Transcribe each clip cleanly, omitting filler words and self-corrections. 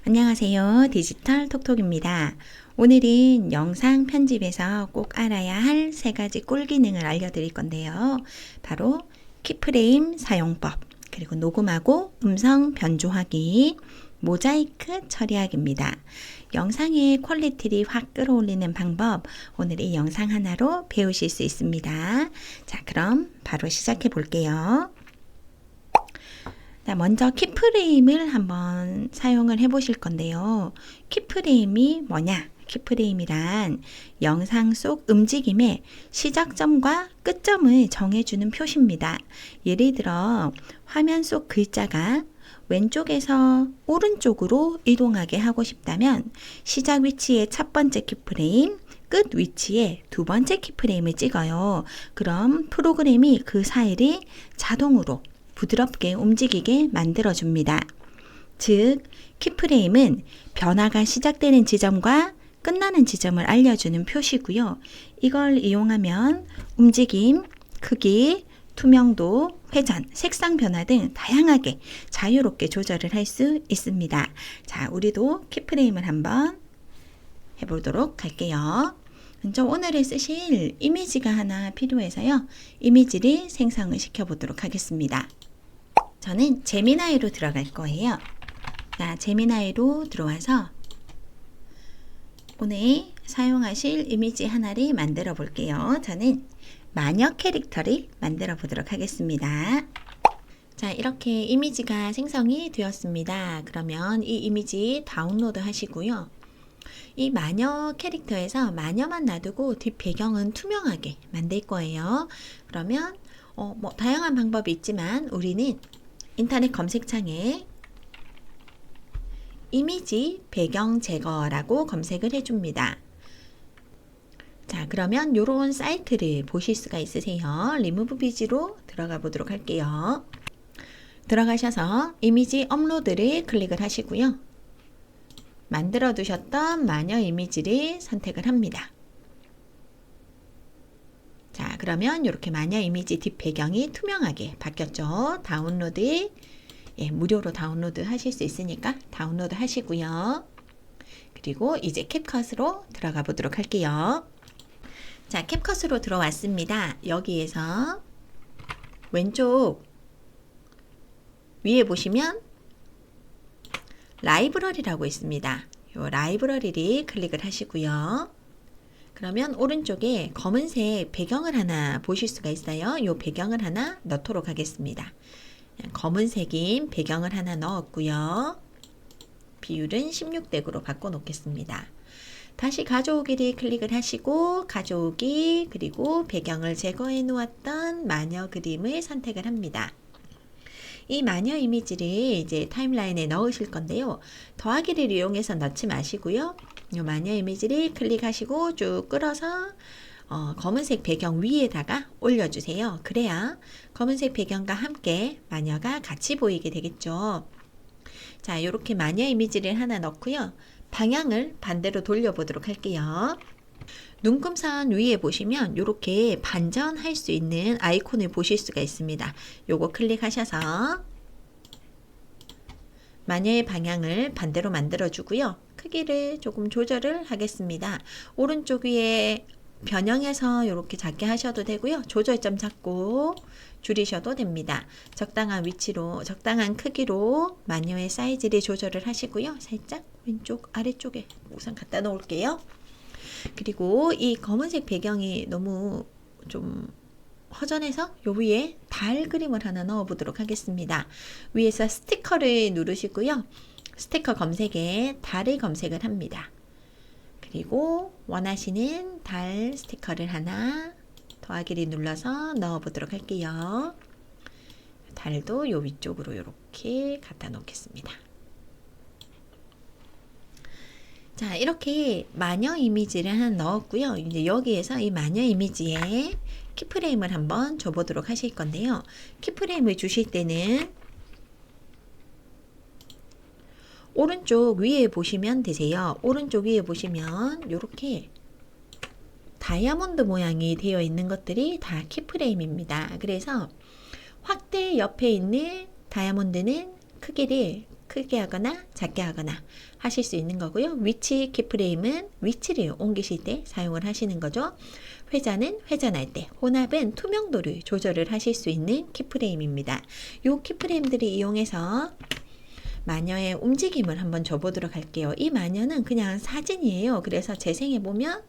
안녕하세요. 디지털 톡톡입니다. 오늘은 영상 편집에서 꼭 알아야 할 3가지 꿀 기능을 알려드릴 건데요. 바로 키프레임 사용법, 그리고 녹음하고 음성 변조하기, 모자이크 처리하기입니다. 영상의 퀄리티를 확 끌어올리는 방법, 오늘 이 영상 하나로 배우실 수 있습니다. 자, 그럼 바로 시작해 볼게요. 먼저 키프레임을 한번 사용을 해 보실 건데요. 키프레임이 뭐냐? 키프레임이란 영상 속 움직임의 시작점과 끝점을 정해주는 표시입니다. 예를 들어 화면 속 글자가 왼쪽에서 오른쪽으로 이동하게 하고 싶다면 시작 위치의 첫 번째 키프레임, 끝 위치에 두 번째 키프레임을 찍어요. 그럼 프로그램이 그 사이를 자동으로 부드럽게 움직이게 만들어줍니다. 즉, 키프레임은 변화가 시작되는 지점과 끝나는 지점을 알려주는 표시고요. 이걸 이용하면 움직임, 크기, 투명도, 회전, 색상 변화 등 다양하게 자유롭게 조절을 할 수 있습니다. 자, 우리도 키프레임을 한번 해보도록 할게요. 먼저 오늘을 쓰실 이미지가 하나 필요해서요. 이미지를 생성을 시켜보도록 하겠습니다. 저는 제미나이로 들어갈 거예요. 자, 제미나이로 들어와서 오늘 사용하실 이미지 하나를 만들어 볼게요. 저는 마녀 캐릭터를 만들어 보도록 하겠습니다. 자, 이렇게 이미지가 생성이 되었습니다. 그러면 이 이미지 다운로드 하시고요. 이 마녀 캐릭터에서 마녀만 놔두고 뒷 배경은 투명하게 만들 거예요. 그러면 다양한 방법이 있지만 우리는 인터넷 검색창에 이미지 배경 제거라고 검색을 해줍니다. 자, 그러면 이런 사이트를 보실 수가 있으세요. 리무브 비지로 들어가 보도록 할게요. 들어가셔서 이미지 업로드를 클릭을 하시고요. 만들어 두셨던 마녀 이미지를 선택을 합니다. 자, 그러면 이렇게 마녀 이미지 뒷 배경이 투명하게 바뀌었죠. 다운로드, 무료로 다운로드 하실 수 있으니까 다운로드 하시고요. 그리고 이제 캡컷으로 들어가 보도록 할게요. 자, 캡컷으로 들어왔습니다. 여기에서 왼쪽 위에 보시면 라이브러리라고 있습니다. 이 라이브러리를 클릭을 하시고요. 그러면 오른쪽에 검은색 배경을 하나 보실 수가 있어요. 이 배경을 하나 넣도록 하겠습니다. 검은색인 배경을 하나 넣었고요. 비율은 16:9로 바꿔 놓겠습니다. 다시 가져오기를 클릭을 하시고 가져오기, 그리고 배경을 제거해 놓았던 마녀 그림을 선택을 합니다. 이 마녀 이미지를 이제 타임라인에 넣으실 건데요. 더하기를 이용해서 넣지 마시고요. 이 마녀 이미지를 클릭하시고 쭉 끌어서 검은색 배경 위에다가 올려주세요. 그래야 검은색 배경과 함께 마녀가 같이 보이게 되겠죠. 자, 이렇게 마녀 이미지를 하나 넣고요. 방향을 반대로 돌려보도록 할게요. 눈금선 위에 보시면 이렇게 반전할 수 있는 아이콘을 보실 수가 있습니다. 요거 클릭하셔서 마녀의 방향을 반대로 만들어 주고요. 크기를 조금 조절을 하겠습니다. 오른쪽 위에 변형해서 이렇게 작게 하셔도 되고요. 조절점 잡고 줄이셔도 됩니다. 적당한 위치로, 적당한 크기로 마녀의 사이즈를 조절을 하시고요. 살짝 왼쪽 아래쪽에 우선 갖다 놓을게요. 그리고 이 검은색 배경이 너무 좀 허전해서 요 위에 달 그림을 하나 넣어 보도록 하겠습니다. 위에서 스티커를 누르시고요. 스티커 검색에 달을 검색을 합니다. 그리고 원하시는 달 스티커를 하나 더하기를 눌러서 넣어 보도록 할게요. 달도 요 위쪽으로 이렇게 갖다 놓겠습니다. 자, 이렇게 마녀 이미지를 하나 넣었고요. 이제 여기에서 이 마녀 이미지에 키프레임을 한번 줘보도록 하실 건데요. 키프레임을 주실 때는 오른쪽 위에 보시면 되세요. 오른쪽 위에 보시면 이렇게 다이아몬드 모양이 되어 있는 것들이 다 키프레임입니다. 그래서 확대 옆에 있는 다이아몬드는 크기를 크게 하거나 작게 하거나 하실 수 있는 거고요. 위치 키프레임은 위치를 옮기실 때 사용을 하시는 거죠. 회전은 회전할 때, 혼합은 투명도를 조절을 하실 수 있는 키프레임입니다. 이 키프레임들을 이용해서 마녀의 움직임을 한번 줘보도록 할게요. 이 마녀는 그냥 사진이에요. 그래서 재생해보면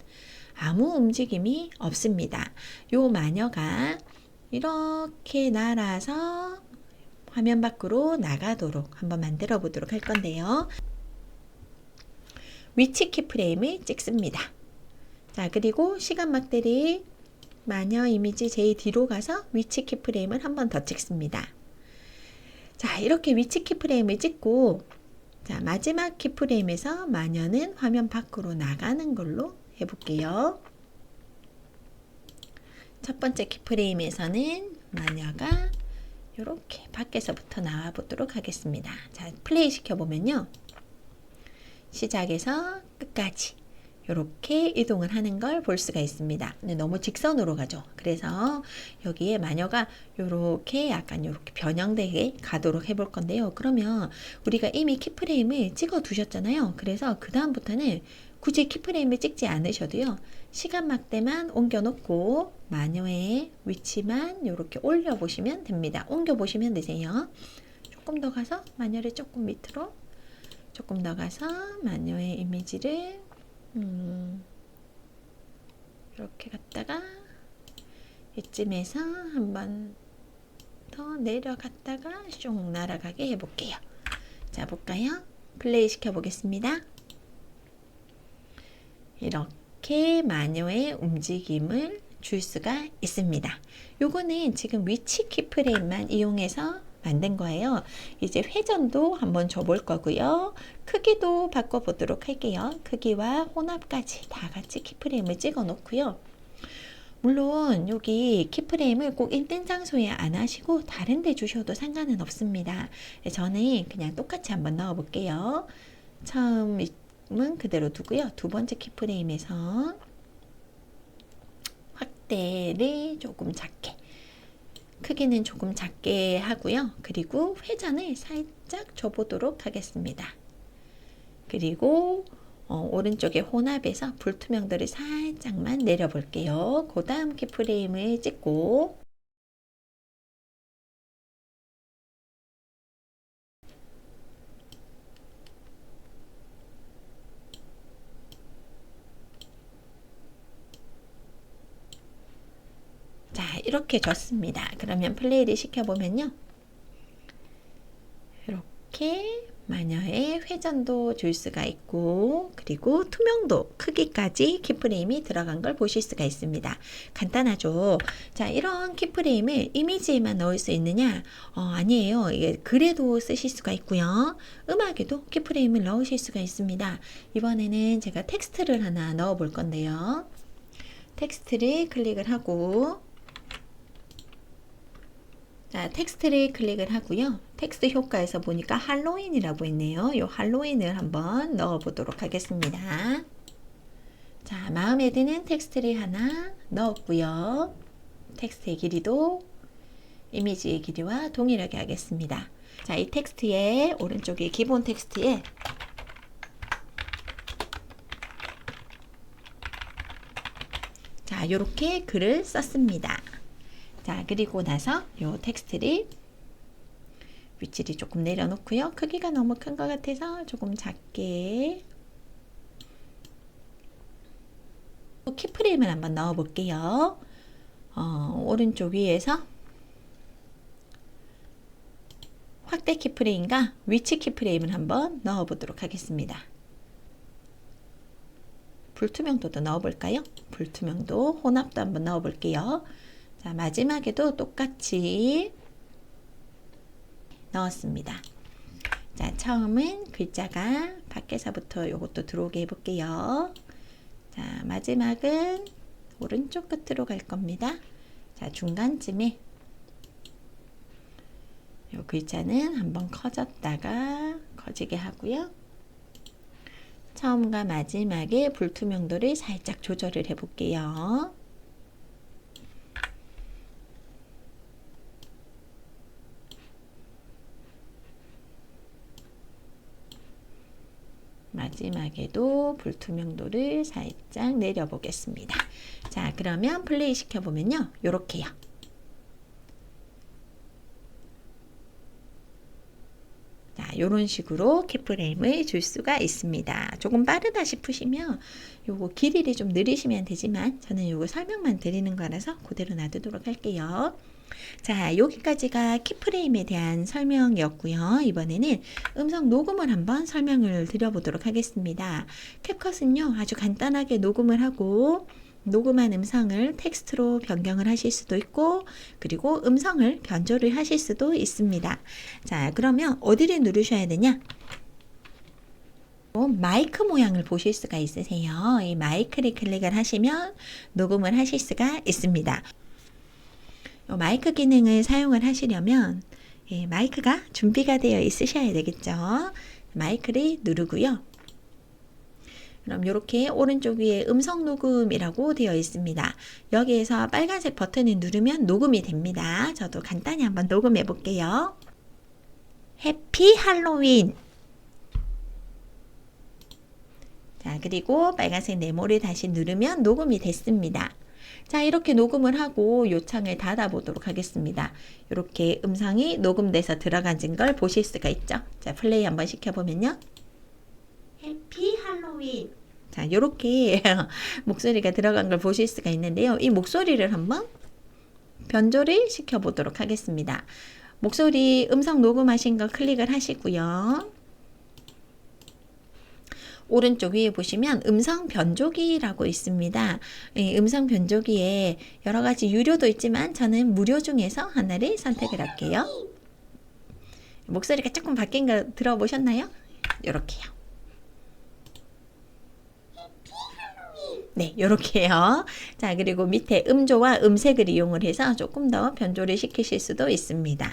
아무 움직임이 없습니다. 이 마녀가 이렇게 날아서 화면 밖으로 나가도록 한번 만들어 보도록 할 건데요. 위치 키프레임을 찍습니다. 자, 그리고 시간 막대리 마녀 이미지 제일 뒤로 가서 위치 키프레임을 한 번 더 찍습니다. 자, 이렇게 위치 키프레임을 찍고, 자, 마지막 키프레임에서 마녀는 화면 밖으로 나가는 걸로 해볼게요. 첫 번째 키프레임에서는 마녀가 이렇게 밖에서부터 나와 보도록 하겠습니다. 자, 플레이 시켜보면요. 시작에서 끝까지 이렇게 이동을 하는 걸 볼 수가 있습니다. 근데 너무 직선으로 가죠. 그래서 여기에 마녀가 이렇게 약간 이렇게 변형되게 가도록 해볼 건데요. 그러면 우리가 이미 키프레임을 찍어 두셨잖아요. 그래서 그 다음부터는 굳이 키프레임을 찍지 않으셔도요. 시간 막대만 옮겨 놓고 마녀의 위치만 이렇게 올려 보시면 됩니다. 옮겨 보시면 되세요. 조금 더 가서 마녀를 조금 밑으로, 조금 더 가서 마녀의 이미지를 이렇게 갔다가 이쯤에서 한번 더 내려갔다가 쭉 날아가게 해볼게요. 자, 볼까요? 플레이 시켜 보겠습니다. 이렇게 마녀의 움직임을 줄 수가 있습니다. 요거는 지금 위치 키프레임만 이용해서 만든 거예요. 이제 회전도 한번 줘볼 거고요. 크기도 바꿔보도록 할게요. 크기와 혼합까지 다 같이 키프레임을 찍어 놓고요. 물론 여기 키프레임을 꼭 있는 장소에 안 하시고 다른 데 주셔도 상관은 없습니다. 저는 그냥 똑같이 한번 넣어 볼게요. 처음은 그대로 두고요. 두 번째 키프레임에서 확대를 조금 작게, 크기는 조금 작게 하고요. 그리고 회전을 살짝 줘보도록 하겠습니다. 그리고 오른쪽에 혼합에서 불투명도를 살짝만 내려볼게요. 그 다음 키프레임을 찍고, 자, 이렇게 줬습니다. 그러면 플레이를 시켜보면요. 이렇게 마녀의 회전도 줄 수가 있고, 그리고 투명도, 크기까지 키프레임이 들어간 걸 보실 수가 있습니다. 간단하죠? 자, 이런 키프레임을 이미지에만 넣을 수 있느냐? 아니에요. 이게 글에도 쓰실 수가 있고요. 음악에도 키프레임을 넣으실 수가 있습니다. 이번에는 제가 텍스트를 하나 넣어 볼 건데요. 텍스트를 클릭을 하고, 자, 텍스트를 클릭을 하고요. 텍스트 효과에서 보니까 할로윈이라고 있네요. 이 할로윈을 한번 넣어 보도록 하겠습니다. 자, 마음에 드는 텍스트를 하나 넣었고요. 텍스트의 길이도 이미지의 길이와 동일하게 하겠습니다. 자, 이 텍스트의 오른쪽에 기본 텍스트에 자, 이렇게 글을 썼습니다. 자, 그리고 나서 요 텍스트를 위치를 조금 내려놓고요. 크기가 너무 큰 것 같아서 조금 작게 키프레임을 한번 넣어 볼게요. 오른쪽 위에서 확대 키프레임과 위치 키프레임을 한번 넣어 보도록 하겠습니다. 불투명도도 넣어 볼까요? 불투명도, 혼합도 한번 넣어 볼게요. 자, 마지막에도 똑같이 넣었습니다. 자, 처음은 글자가 밖에서부터 이것도 들어오게 해볼게요. 자, 마지막은 오른쪽 끝으로 갈 겁니다. 자, 중간쯤에 이 글자는 한번 커졌다가 커지게 하고요. 처음과 마지막에 불투명도를 살짝 조절을 해볼게요. 마지막에도 불투명도를 살짝 내려보겠습니다. 자, 그러면 플레이 시켜보면요. 요렇게요. 자, 요런 식으로 키프레임을 줄 수가 있습니다. 조금 빠르다 싶으시면 요거 길이를 좀 늘리시면 되지만 저는 요거 설명만 드리는 거라서 그대로 놔두도록 할게요. 자, 여기까지가 키프레임에 대한 설명이었고요. 이번에는 음성 녹음을 한번 설명을 드려보도록 하겠습니다. 캡컷은요, 아주 간단하게 녹음을 하고 녹음한 음성을 텍스트로 변경을 하실 수도 있고, 그리고 음성을 변조를 하실 수도 있습니다. 자, 그러면 어디를 누르셔야 되냐? 마이크 모양을 보실 수가 있으세요. 이 마이크를 클릭을 하시면 녹음을 하실 수가 있습니다. 마이크 기능을 사용을 하시려면 마이크가 준비가 되어 있으셔야 되겠죠. 마이크를 누르고요. 그럼 이렇게 오른쪽 위에 음성 녹음이라고 되어 있습니다. 여기에서 빨간색 버튼을 누르면 녹음이 됩니다. 저도 간단히 한번 녹음해 볼게요. 해피 할로윈. 자, 그리고 빨간색 네모를 다시 누르면 녹음이 됐습니다. 자, 이렇게 녹음을 하고 요 창을 닫아 보도록 하겠습니다. 이렇게 음성이 녹음돼서 들어간 걸 보실 수가 있죠. 자, 플레이 한번 시켜보면요. 해피 할로윈. 자, 이렇게 목소리가 들어간 걸 보실 수가 있는데요. 이 목소리를 한번 변조를 시켜보도록 하겠습니다. 목소리 음성 녹음하신 거 클릭을 하시고요. 오른쪽 위에 보시면 음성 변조기라고 있습니다. 음성 변조기에 여러 가지 유료도 있지만 저는 무료 중에서 하나를 선택을 할게요. 목소리가 조금 바뀐 거 들어보셨나요? 이렇게요. 네, 요렇게요. 자, 그리고 밑에 음조와 음색을 이용을 해서 조금 더 변조를 시키실 수도 있습니다.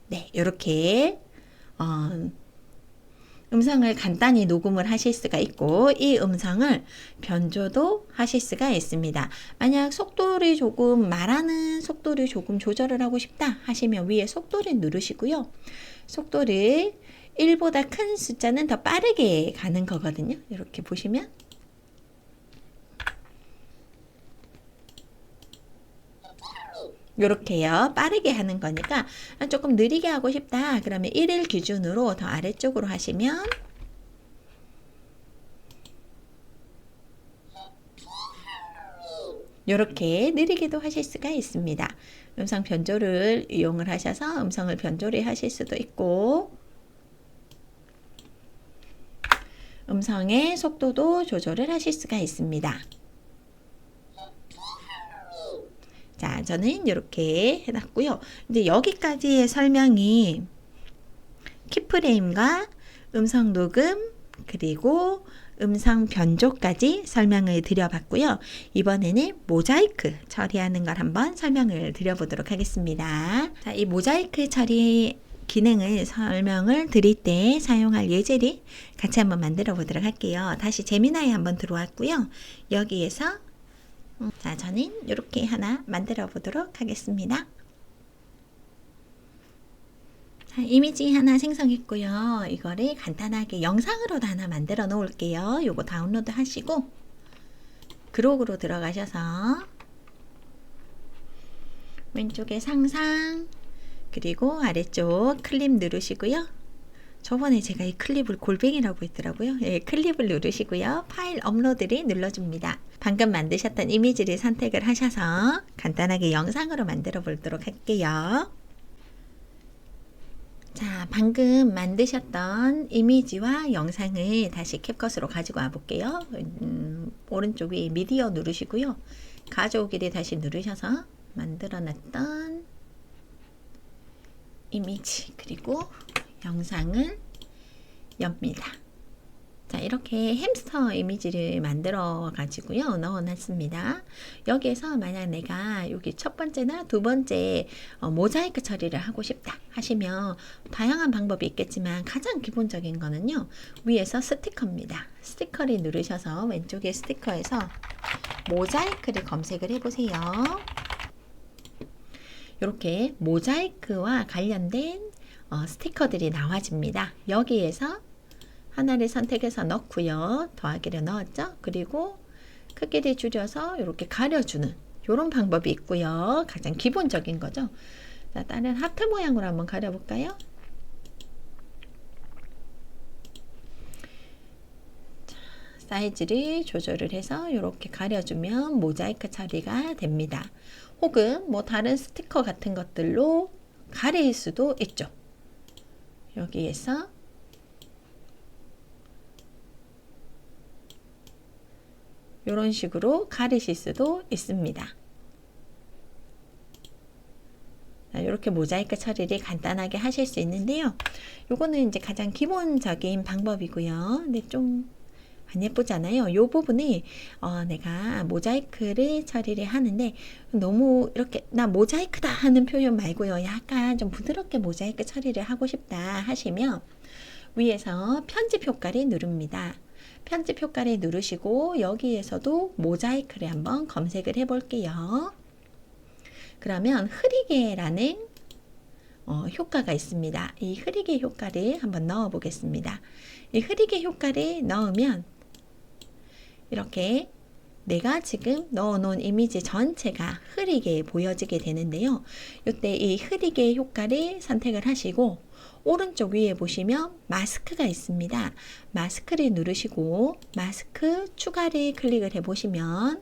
네, 요렇게 음성을 간단히 녹음을 하실 수가 있고, 이 음성을 변조도 하실 수가 있습니다. 만약 속도를 조금, 말하는 속도를 조금 조절을 하고 싶다 하시면 위에 속도를 누르시고요. 속도를 1보다 큰 숫자는 더 빠르게 가는 거거든요. 이렇게 보시면 이렇게요. 빠르게 하는 거니까 조금 느리게 하고 싶다. 그러면 1을 기준으로 더 아래쪽으로 하시면 이렇게 느리게도 하실 수가 있습니다. 음성 변조를 이용을 하셔서 음성을 변조를 하실 수도 있고, 음성의 속도도 조절을 하실 수가 있습니다. 자, 저는 이렇게 해놨고요. 이제 여기까지의 설명이 키프레임과 음성 녹음 그리고 음성 변조까지 설명을 드려봤고요. 이번에는 모자이크 처리하는 걸 한번 설명을 드려보도록 하겠습니다. 자, 이 모자이크 처리 기능을 설명을 드릴 때 사용할 예제를 같이 한번 만들어 보도록 할게요. 다시 제미나이 한번 들어왔고요. 여기에서 자, 저는 이렇게 하나 만들어 보도록 하겠습니다. 자, 이미지 하나 생성했고요. 이거를 간단하게 영상으로도 하나 만들어 놓을게요. 요거 다운로드 하시고 그록으로 들어가셔서 왼쪽에 상상 그리고 아래쪽 클립 누르시고요. 저번에 제가 이 클립을 골뱅이라고 했더라고요. 예, 클립을 누르시고요. 파일 업로드를 눌러줍니다. 방금 만드셨던 이미지를 선택을 하셔서 간단하게 영상으로 만들어 보도록 할게요. 자, 방금 만드셨던 이미지와 영상을 다시 캡컷으로 가지고 와 볼게요. 오른쪽 위에 미디어 누르시고요. 가져오기를 다시 누르셔서 만들어 놨던 이미지 그리고 영상을 엽니다. 자, 이렇게 햄스터 이미지를 만들어 가지고요 넣어 놨습니다. 여기에서 만약 내가 여기 첫 번째나 두 번째 모자이크 처리를 하고 싶다 하시면 다양한 방법이 있겠지만 가장 기본적인 거는요, 위에서 스티커입니다. 스티커를 누르셔서 왼쪽에 스티커에서 모자이크를 검색을 해 보세요. 이렇게 모자이크와 관련된 스티커들이 나와집니다. 여기에서 하나를 선택해서 넣고요. 더하기를 넣었죠. 그리고 크기를 줄여서 이렇게 가려주는 이런 방법이 있고요. 가장 기본적인 거죠. 자, 다른 하트 모양으로 한번 가려볼까요? 자, 사이즈를 조절을 해서 이렇게 가려주면 모자이크 처리가 됩니다. 혹은 뭐 다른 스티커 같은 것들로 가릴 수도 있죠. 여기에서 이런 식으로 가리실 수도 있습니다. 이렇게 모자이크 처리를 간단하게 하실 수 있는데요. 요거는 이제 가장 기본적인 방법이고요. 근데 좀 안 예쁘잖아요. 요 부분이 내가 모자이크를 처리를 하는데 너무 이렇게 나 모자이크다 하는 표현 말고요. 약간 좀 부드럽게 모자이크 처리를 하고 싶다 하시면 위에서 편집 효과를 누릅니다. 편집 효과를 누르시고 여기에서도 모자이크를 한번 검색을 해 볼게요. 그러면 흐리게라는 효과가 있습니다. 이 흐리게 효과를 한번 넣어 보겠습니다. 이 흐리게 효과를 넣으면 이렇게 내가 지금 넣어 놓은 이미지 전체가 흐리게 보여지게 되는데요. 이때 이 흐리게 효과를 선택을 하시고 오른쪽 위에 보시면 마스크가 있습니다. 마스크를 누르시고 마스크 추가를 클릭을 해 보시면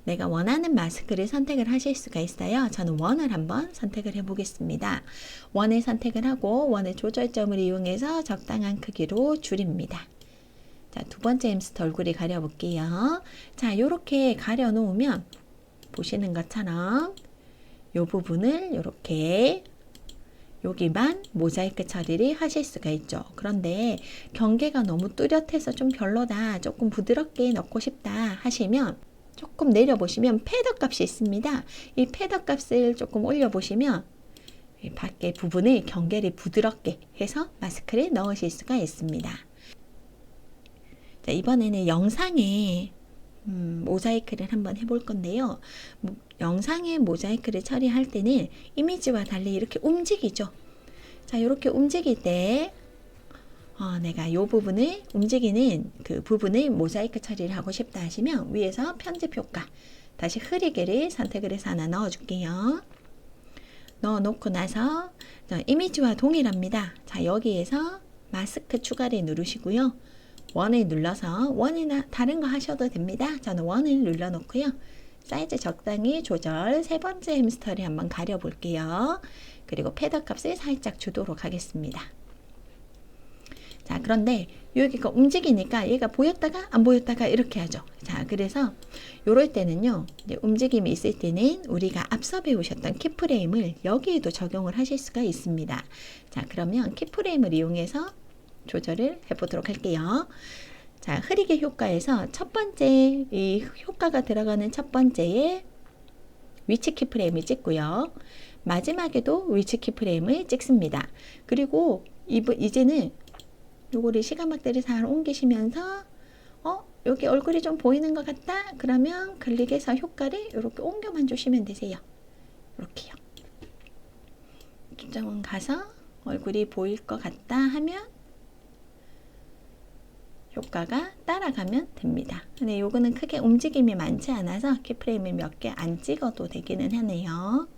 내가 원하는 마스크를 선택을 하실 수가 있어요. 저는 원을 한번 선택을 해 보겠습니다. 원을 선택을 하고 원의 조절점을 이용해서 적당한 크기로 줄입니다. 자, 두 번째 햄스터 얼굴이 가려 볼게요. 자, 이렇게 가려 놓으면 보시는 것처럼 이 부분을 이렇게 여기만 모자이크 처리를 하실 수가 있죠. 그런데 경계가 너무 뚜렷해서 좀 별로다, 조금 부드럽게 넣고 싶다 하시면 조금 내려보시면 패더 값이 있습니다. 이 패더 값을 조금 올려보시면 밖에 부분을 경계를 부드럽게 해서 마스크를 넣으실 수가 있습니다. 자, 이번에는 영상에 모자이크를 한번 해볼 건데요. 영상에 모자이크를 처리할 때는 이미지와 달리 이렇게 움직이죠. 자, 이렇게 움직일 때 내가 이 부분을 움직이는 그 부분을 모자이크 처리를 하고 싶다 하시면 위에서 편집 효과 다시 흐리게를 선택을 해서 하나 넣어 줄게요. 넣어 놓고 나서 이미지와 동일합니다. 자, 여기에서 마스크 추가를 누르시고요. 원을 눌러서 원이나 다른 거 하셔도 됩니다. 저는 원을 눌러 놓고요. 사이즈 적당히 조절 세 번째 햄스터를 한번 가려 볼게요. 그리고 패더 값을 살짝 주도록 하겠습니다. 자, 그런데 여기가 움직이니까 얘가 보였다가 안 보였다가 이렇게 하죠. 자, 그래서 요럴 때는요, 이제 움직임이 있을 때는 우리가 앞서 배우셨던 키프레임을 여기에도 적용을 하실 수가 있습니다. 자, 그러면 키프레임을 이용해서 조절을 해보도록 할게요. 자, 흐리게 효과에서 첫 번째 이 효과가 들어가는 첫 번째에 위치 키프레임을 찍고요. 마지막에도 위치 키프레임을 찍습니다. 그리고 이제는 요거를 시간막대를 잘 옮기시면서 여기 얼굴이 좀 보이는 것 같다? 그러면 클릭해서 효과를 이렇게 옮겨만 주시면 되세요. 이렇게요. 조정원 가서 얼굴이 보일 것 같다 하면 효과가 따라가면 됩니다. 근데 요거는 크게 움직임이 많지 않아서 키프레임을 몇 개 안 찍어도 되기는 하네요.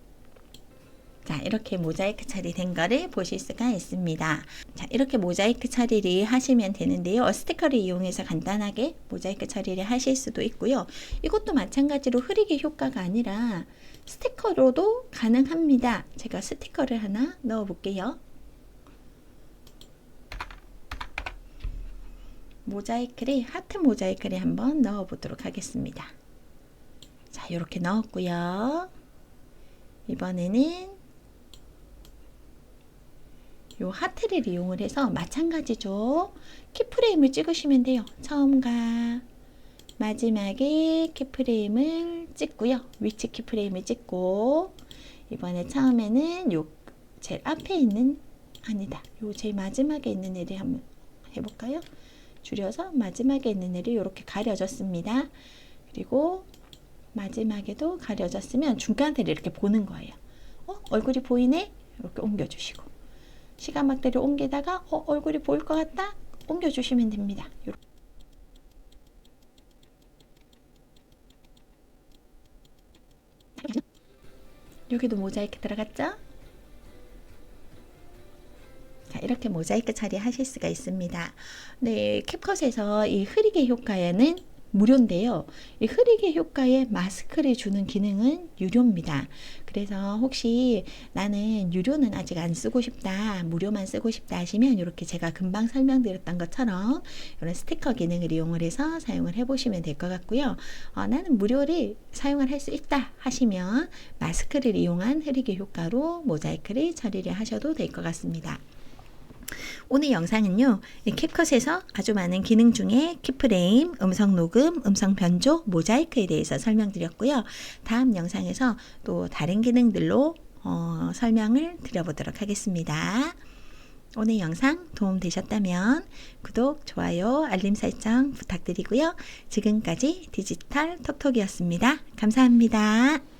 자, 이렇게 모자이크 처리된 거를 보실 수가 있습니다. 자, 이렇게 모자이크 처리를 하시면 되는데요. 스티커를 이용해서 간단하게 모자이크 처리를 하실 수도 있고요. 이것도 마찬가지로 흐리게 효과가 아니라 스티커로도 가능합니다. 제가 스티커를 하나 넣어 볼게요. 모자이크를 하트 모자이크를 한번 넣어 보도록 하겠습니다. 자, 이렇게 넣었고요. 이번에는 요 하트를 이용을 해서 마찬가지죠. 키프레임을 찍으시면 돼요. 처음과 마지막에 키프레임을 찍고요. 위치 키프레임을 찍고 이번에 처음에는 요 제일 앞에 있는 아니다. 요 제일 마지막에 있는 애를 한번 해볼까요? 줄여서 마지막에 있는 애를 이렇게 가려줬습니다. 그리고 마지막에도 가려졌으면 중간대를 이렇게 보는 거예요. 얼굴이 보이네? 이렇게 옮겨주시고 시간막대를 옮기다가 얼굴이 보일 것 같다? 옮겨주시면 됩니다. 여기도 모자이크 들어갔죠? 자, 이렇게 모자이크 처리하실 수가 있습니다. 네, 캡컷에서 이 흐리게 효과에는 무료인데요. 이 흐리게 효과에 마스크를 주는 기능은 유료입니다. 그래서 혹시 나는 유료는 아직 안 쓰고 싶다, 무료만 쓰고 싶다 하시면 이렇게 제가 금방 설명드렸던 것처럼 이런 스티커 기능을 이용을 해서 사용을 해보시면 될 것 같고요. 나는 무료를 사용을 할 수 있다 하시면 마스크를 이용한 흐리게 효과로 모자이크를 처리를 하셔도 될 것 같습니다. 오늘 영상은요, 이 캡컷에서 아주 많은 기능 중에 키프레임, 음성 녹음, 음성 변조, 모자이크에 대해서 설명드렸고요. 다음 영상에서 또 다른 기능들로 설명을 드려보도록 하겠습니다. 오늘 영상 도움 되셨다면 구독, 좋아요, 알림 설정 부탁드리고요. 지금까지 디지털 톡톡이었습니다. 감사합니다.